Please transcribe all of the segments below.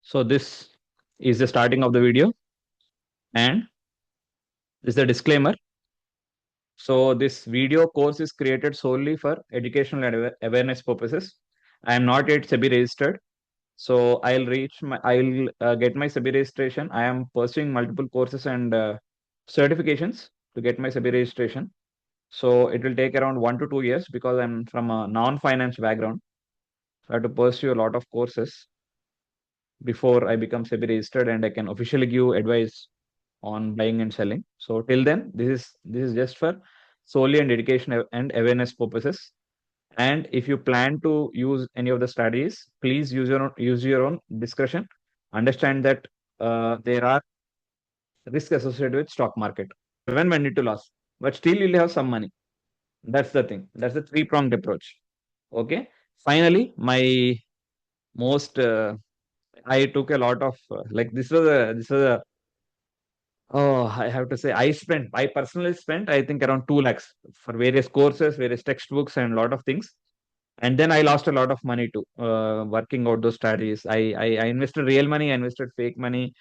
So this is the starting of the video, and this is the disclaimer. So this video course is created solely for educational and awareness purposes. I am not yet SEBI registered. So I'll get my SEBI registration. I am pursuing multiple courses and certifications to get my SEBI registration. So it will take around 1 to 2 years because I'm from a non-finance background. So I have to pursue a lot of courses before I become SEBI registered and I can officially give advice on buying and selling. So till then, this is just for solely and education and awareness purposes. And if you plan to use any of the strategies, please use your own discretion. Understand that there are risks associated with stock market. Even when need to lose, but still you'll have some money. That's the thing. That's the three-pronged approach. Okay. Finally, my most I took a lot of like this was a oh, I have to say, I personally spent, I think around 2 lakhs for various courses, various textbooks, and a lot of things. And then I lost a lot of money too, working out those strategies. I invested real money, I invested fake money,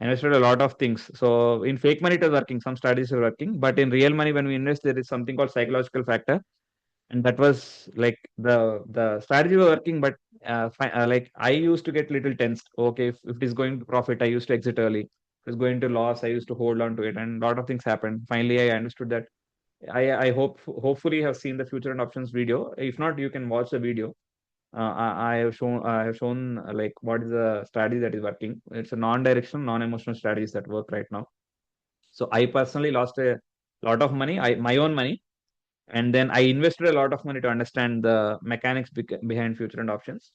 I invested a lot of things. So in fake money, it was working. Some strategies were working, but in real money, when we invest, there is something called psychological factor, and that was like the strategy was working, but like I used to get little tensed. Okay, if it is going to profit, I used to exit early. If it's going to loss, I used to hold on to it, and a lot of things happened. Finally, I understood that. Hopefully you have seen the future and options video. If not, you can watch the video. I have shown like what is the strategy that is working. It's a non-directional, non-emotional strategies that work right now. So I personally lost a lot of money, my own money, and then I invested a lot of money to understand the mechanics behind future and options.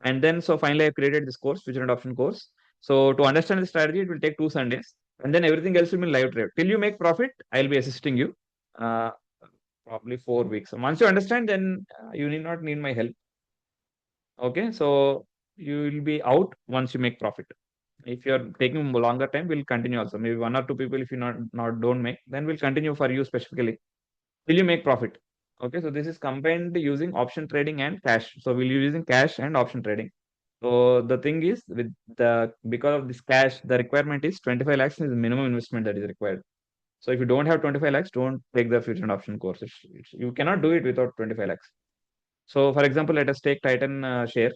And then so finally I created this course, future and option course. So to understand the strategy, it will take 2 Sundays, and then everything else will be live trade. Till you make profit, I'll be assisting you. Uh, Probably 4 weeks. So once you understand, then you need my help. Okay, so you will be out once you make profit. If you're taking longer time, we'll continue also. Maybe 1 or 2 people, if you not don't make, then we'll continue for you specifically till you make profit. Okay, so this is combined using option trading and cash. So we'll be using cash and option trading. So the thing is with the because of this cash, the requirement is 25 lakhs is the minimum investment that is required. So if you don't have 25 lakhs, don't take the future and option course. You cannot do it without 25 lakhs. So for example, let us take Titan share.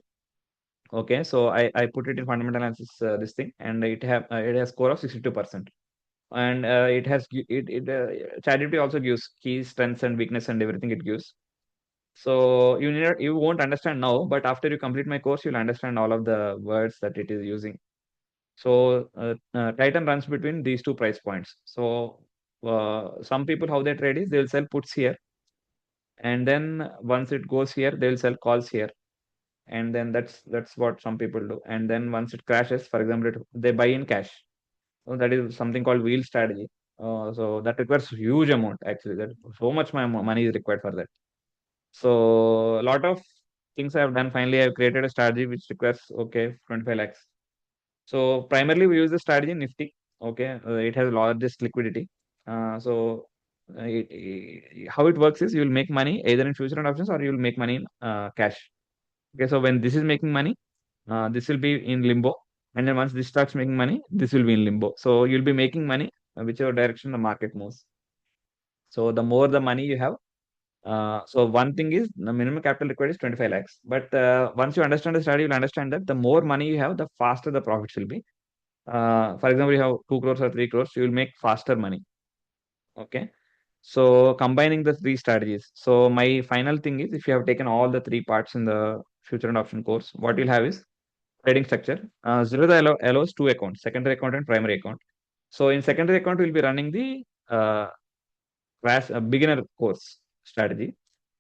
Okay, so I put it in fundamental analysis this thing, and it has score of 62%, and ChatGPT also gives key strengths and weakness and everything it gives. So you won't understand now, but after you complete my course, you'll understand all of the words that it is using. So Titan runs between these two price points. So some people how they trade is they'll sell puts here, and then once it goes here, they'll sell calls here, and then that's what some people do. And then once it crashes, for example, they buy in cash. So that is something called wheel strategy. So that requires huge amount actually. That so much my money is required for that. So a lot of things I have done. Finally, I have created a strategy which requires 25 lakhs. So primarily we use the strategy in Nifty. Okay, it has largest liquidity. So how it works is you will make money either in future and options or you will make money in cash. Okay, so when this is making money, this will be in limbo, and then once this starts making money, this will be in limbo. So you'll be making money whichever direction the market moves. So the more the money you have, so one thing is the minimum capital required is 25 lakhs. But once you understand the strategy, you'll understand that the more money you have, the faster the profits will be. For example, you have 2 crores or 3 crores, you will make faster money. Okay. So combining the three strategies. So my final thing is if you have taken all the three parts in the future and option course, what you'll have is trading structure. Zerodha allows two accounts, secondary account and primary account. So in secondary account, we'll be running the beginner course strategy.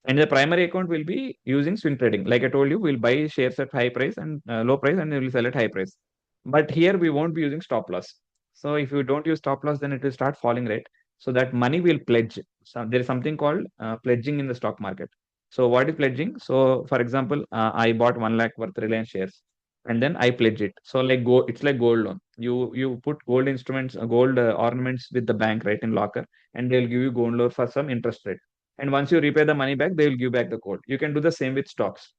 And the primary account will be using swing trading. Like I told you, we'll buy shares at high price and low price, and we'll sell at high price. But here we won't be using stop loss. So if you don't use stop loss, then it will start falling, right? So that money will pledge. So there is something called pledging in the stock market. So what is pledging? So for example, I bought 1 lakh worth Reliance shares, and then I pledge it. So like gold, it's like gold loan. You put gold instruments, gold ornaments with the bank, right, in locker, and they'll give you gold loan for some interest rate. And once you repay the money back, they will give back the gold. You can do the same with stocks.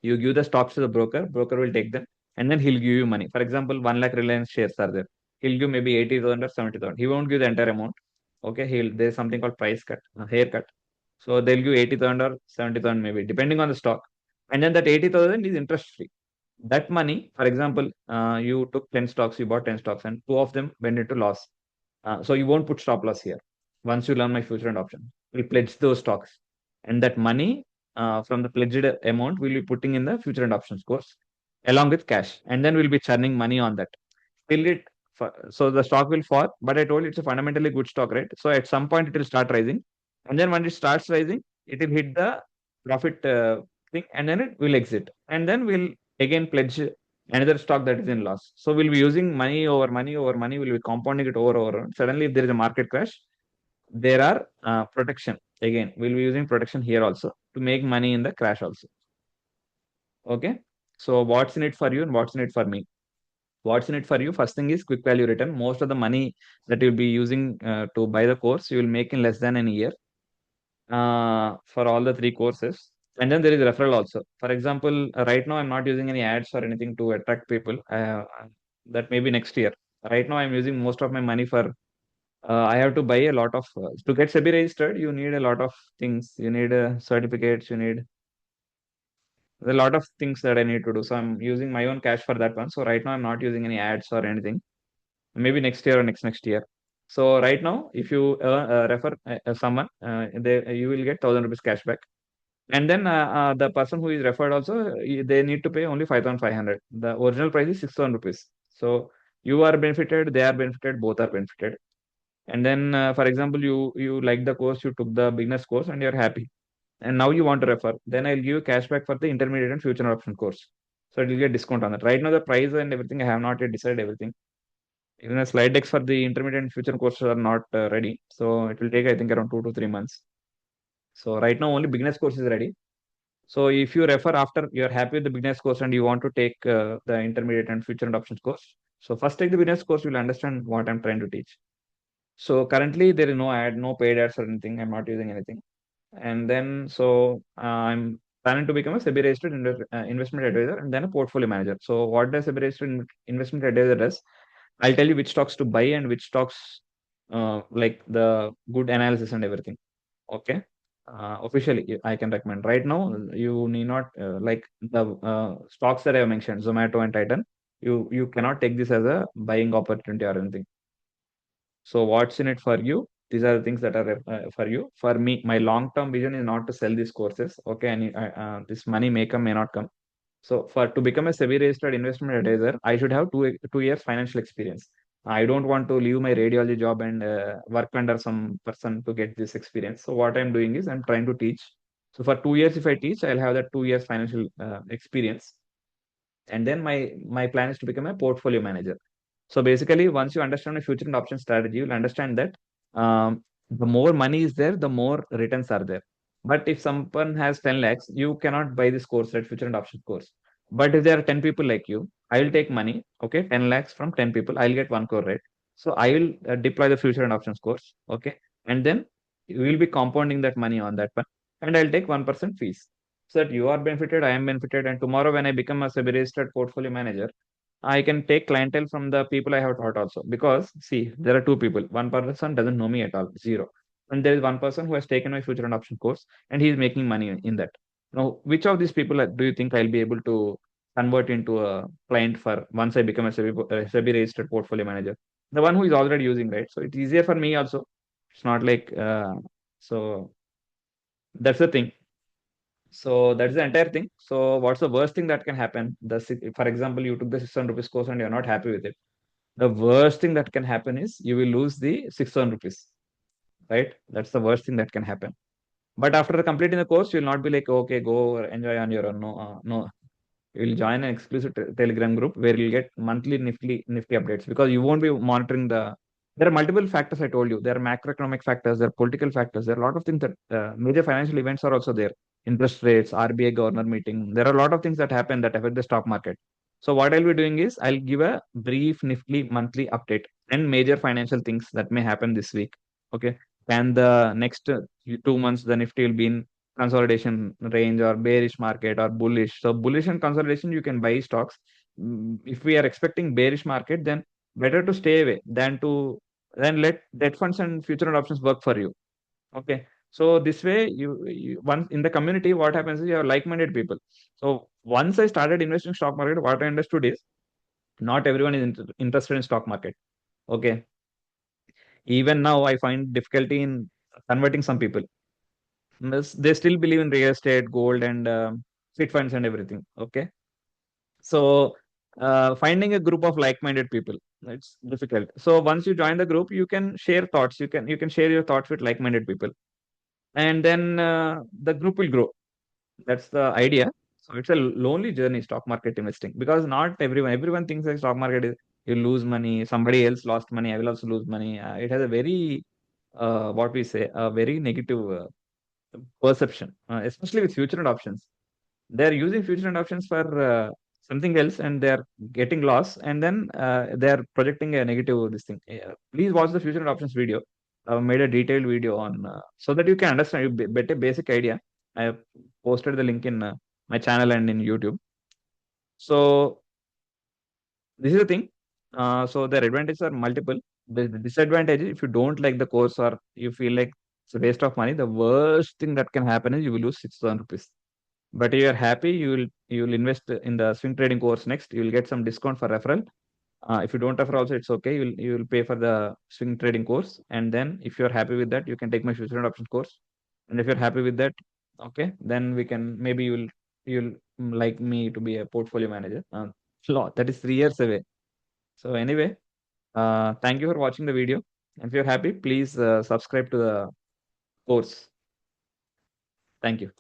You give the stocks to the broker will take them. and then he'll give you money. For example, 1 lakh Reliance shares are there. He'll give maybe 80,000 or 70,000. He won't give the entire amount. Okay, there's something called price cut, haircut. So they'll give 80,000 or 70,000 maybe, depending on the stock. And then that 80,000 is interest free. That money, for example, you took 10 stocks, you bought 10 stocks, and two of them went into loss. So you won't put stop loss here. Once you learn my future and option, we'll pledge those stocks. And that money from the pledged amount, we'll be putting in the future and options course along with cash. And then we'll be churning money on that. Till it, so the stock will fall. But I told you it's a fundamentally good stock, right? So at some point it will start rising. And then when it starts rising, it will hit the profit thing and then it will exit. And then we'll again pledge another stock that is in loss. So we'll be using money over money over money. We'll be compounding it over. Suddenly, if there is a market crash, there are protection. Again, we'll be using protection here also to make money in the crash also. Okay. So what's in it for you and what's in it for me? What's in it for you? First thing is quick value return. Most of the money that you'll be using to buy the course, you will make in less than an year for all the three courses. And then there is referral also. For example, right now I'm not using any ads or anything to attract people. That may be next year. Right now I'm using most of my money for. I have to buy a lot of to get SEBI registered. You need a lot of things. You need certificates. You need a lot of things that I need to do. So I'm using my own cash for that one. So right now I'm not using any ads or anything. Maybe next year or next year. So right now, if you refer someone, you will get 1,000 rupees cashback. And then the person who is referred also, they need to pay only 5,500. The original price is 6,000 rupees. So you are benefited, they are benefited, both are benefited. And then, for example, you like the course, you took the beginner's course, and you're happy. And now you want to refer. Then I'll give you cashback for the intermediate and future option course. So it will get discount on that. Right now, the price and everything, I have not yet decided everything. Even the slide decks for the intermediate and future courses are not ready. So it will take, I think, around 2 to 3 months. So right now, only beginner's course is ready. So if you refer after you're happy with the beginner's course and you want to take the intermediate and future and options course, so first take the beginner's course, you'll understand what I'm trying to teach. So currently there is no ad, no paid ads or anything. I'm not using anything. And then I'm planning to become a SEBI registered investment advisor and then a portfolio manager. So what does SEBI registered investment advisor does? I'll tell you which stocks to buy and which stocks like the good analysis and everything. Okay. Officially, I can recommend. Right now, you need not like the stocks that I have mentioned, Zomato and Titan. You cannot take this as a buying opportunity or anything. So what's in it for you? These are the things that are for you. For me, my long-term vision is not to sell these courses. Okay, and this money may come, may not come. So for to become a SEBI registered investment advisor, I should have 2 years financial experience. I don't want to leave my radiology job and work under some person to get this experience. So what I'm doing is I'm trying to teach. So for 2 years, if I teach, I'll have that 2 years financial experience. And then my plan is to become a portfolio manager. So basically, once you understand the future and option strategy, you'll understand that the more money is there, the more returns are there. But if someone has 10 lakhs, you cannot buy this course, right? Future and option course. But if there are 10 people like you, I will take money, okay, 10 lakhs from 10 people, I'll get 1 crore, right? So I will deploy the future and options course, okay, and then you will be compounding that money on that one, and I'll take 1% fees so that you are benefited, I am benefited, and tomorrow when I become a SEBI registered portfolio manager, I can take clientele from the people I have taught also. Because see, there are two people. One person doesn't know me at all, zero. And there is one person who has taken my future and option course and he is making money in that. Now, which of these people do you think I'll be able to convert into a client for once I become a SEBI registered portfolio manager? The one who is already using, right? So it's easier for me also. It's not like, so that's the thing. So that's the entire thing. So what's the worst thing that can happen? For example, you took the 600 rupees course and you're not happy with it. The worst thing that can happen is you will lose the 600 rupees, right? That's the worst thing that can happen. But after completing the course, you'll not be like, okay, go enjoy on your own. No, no. You'll join an exclusive Telegram group where you'll get monthly nifty updates because you won't be monitoring the. There are multiple factors I told you. There are macroeconomic factors, there are political factors, there are a lot of things that major financial events are also there. Interest rates, RBI governor meeting. There are a lot of things that happen that affect the stock market. So what I'll be doing is I'll give a brief nifty monthly update and major financial things that may happen this week. Okay. And the next 2 months, the Nifty will be in consolidation range or bearish market or bullish. So bullish and consolidation, you can buy stocks. if we are expecting bearish market, then better to stay away than let debt funds and future options work for you. Okay. So this way, you once in the community, what happens is you have like-minded people. So once I started investing stock market, what I understood is not everyone is interested in stock market. Okay. Even now, I find difficulty in converting some people. They still believe in real estate, gold, and fit funds and everything. Okay. So finding a group of like-minded people, it's difficult. So once you join the group, you can share thoughts. You can share your thoughts with like-minded people, and then the group will grow. That's the idea. So it's a lonely journey, stock market investing, because not everyone thinks that stock market is you lose money. Somebody else lost money. I will also lose money. It has a very what we say a very negative perception, especially with future and options. They're using future and options for something else, and they're getting lost, and then they're projecting a negative this thing. Please watch the future and options video. I've made a detailed video on so that you can understand, you get a basic idea. I have posted the link in my channel and in YouTube. So this is the thing. So their advantages are multiple. The disadvantage is if you don't like the course or you feel like it's a waste of money, the worst thing that can happen is you will lose 6,000 rupees. But if you are happy, you will invest in the swing trading course next. You will get some discount for referral. If you don't refer also, it's okay. You will pay for the swing trading course, and then if you are happy with that, you can take my future and options course. And if you're happy with that, okay, then we can maybe you'll like me to be a portfolio manager. That is 3 years away. So anyway, thank you for watching the video. If you're happy, please subscribe to the course. Thank you.